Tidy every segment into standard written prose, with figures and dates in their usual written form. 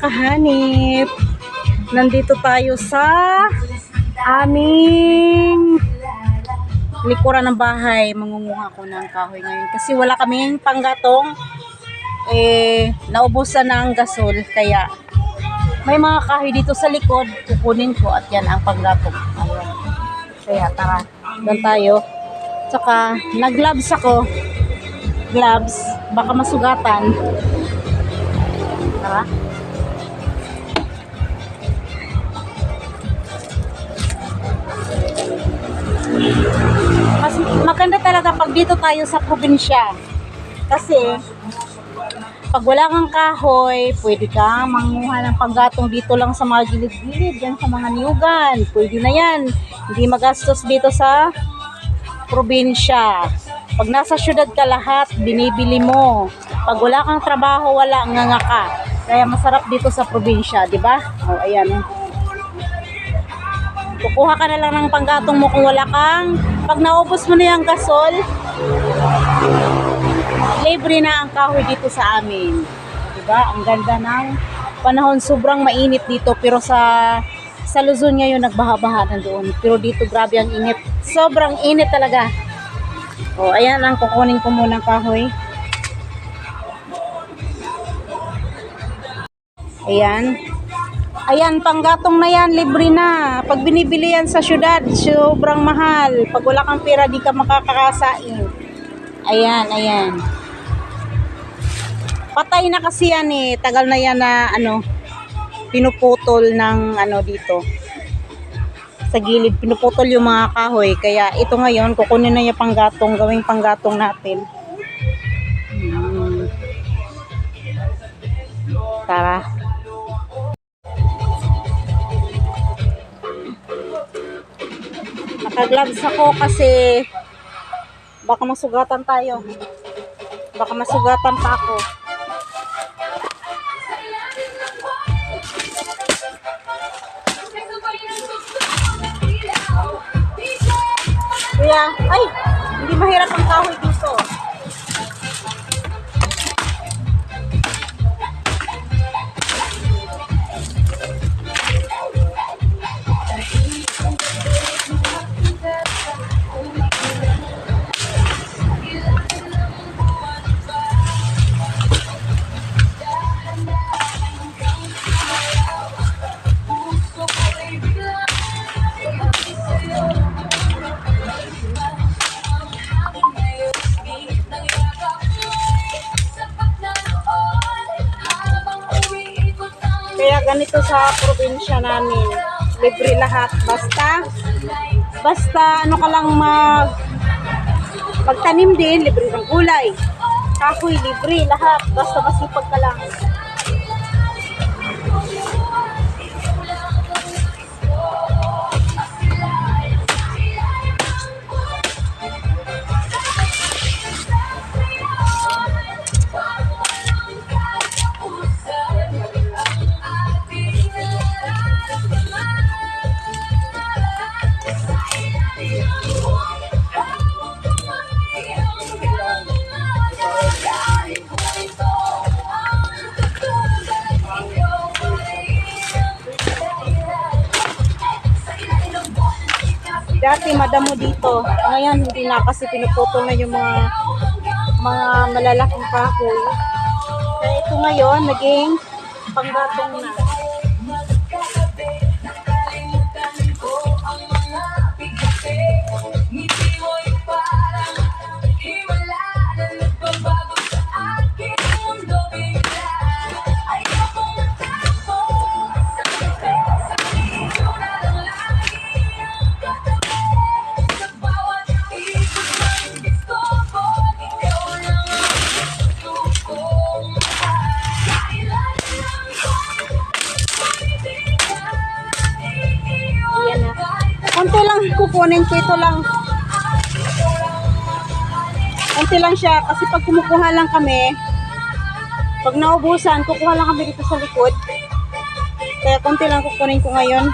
kahanip. Nandito tayo sa aming likuran ng bahay. Mangunguha ko ng kahoy ngayon kasi wala kaming panggatong. Naubusan na ang gasol kaya may mga kahoy dito sa likod. Kukunin ko at yan ang panggatong. Ayun. Kaya tara, doon tayo. Tsaka nag-gloves ako. Gloves, baka masugatan. Tara. Mas maganda talaga pag dito tayo sa probinsya. Kasi pag wala kang kahoy, pwede kang manguha ng panggatong dito lang sa mga gilid-gilid, yan sa mga niyugan. Pwede na yan. Hindi magastos dito sa probinsya. Pag nasa syudad ka lahat, binibili mo. Pag wala kang trabaho, wala, nganga ka. Kaya masarap dito sa probinsya, di ba? Oh, ayan. Kukuha ka na lang ng panggatong mo kung wala kang. Pag naubos mo na yung gasol, libre na ang kahoy dito sa amin. Diba? Ang ganda ng panahon. Sobrang mainit dito. Pero sa Luzon ngayon, nagbaha-baha na doon. Pero dito, grabe ang init. Sobrang init talaga. O, ayan ang kukunin ko muna ng kahoy. Ayan. Ayan, panggatong na yan, libre na. Pag binibili yan sa syudad, sobrang mahal. Pag wala kang pera, di ka makakakasain. Ayan, ayan. Patay na kasi yan eh. Tagal na yan na pinuputol ng dito. Sa gilid, pinuputol yung mga kahoy. Kaya ito ngayon, kukunin na yung panggatong, gawing panggatong natin. Tara. Naka-gloves ako kasi baka masugatan tayo. Baka masugatan pa ako. Kuya, ay, hindi mahirap ang kahoy dito. Kaya ganito sa probinsya namin, libre lahat. Basta ano ka lang magtanim din, libre ng gulay. Kahoy, libre lahat. Basta masipag ka lang. Dati madamo dito. Ngayon hindi na kasi pinuputol na yung mga malalaking kahoy. Kaya ito ngayon naging panggatong na. Konti lang kukunin ko, ito lang. Konti lang siya kasi pag kumukuha lang kami, pag naubusan, kukuha lang kami dito sa likod. Kaya konti lang kukunin ko ngayon.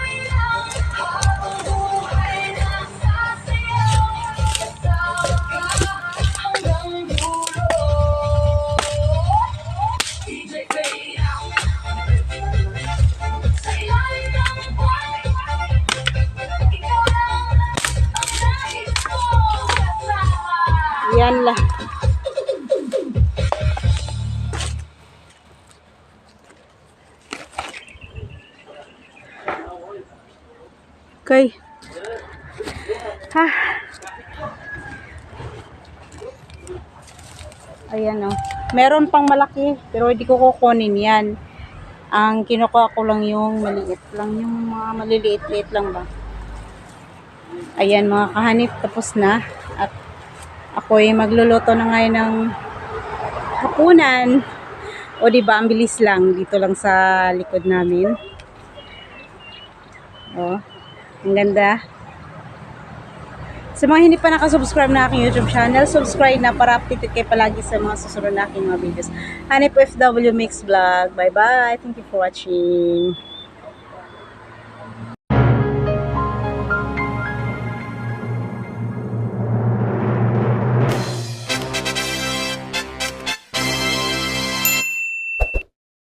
Ayan lang. Okay. Ha. Ayan o. Meron pang malaki, pero hindi ko kukunin yan. Ang kinukuha ko lang yung maliit lang. Yung mga maliliit-liit lang ba. Ayan mga kahanip, tapos na. At ako'y magluluto na ngayon ng hapunan. O diba, ang bilis lang. Dito lang sa likod namin. O, ang ganda. Sa mga hindi pa nakasubscribe na aking YouTube channel, subscribe na para updated kayo palagi sa mga susunod na aking mga videos. Hanip FW Mix Vlog. Bye-bye. Thank you for watching.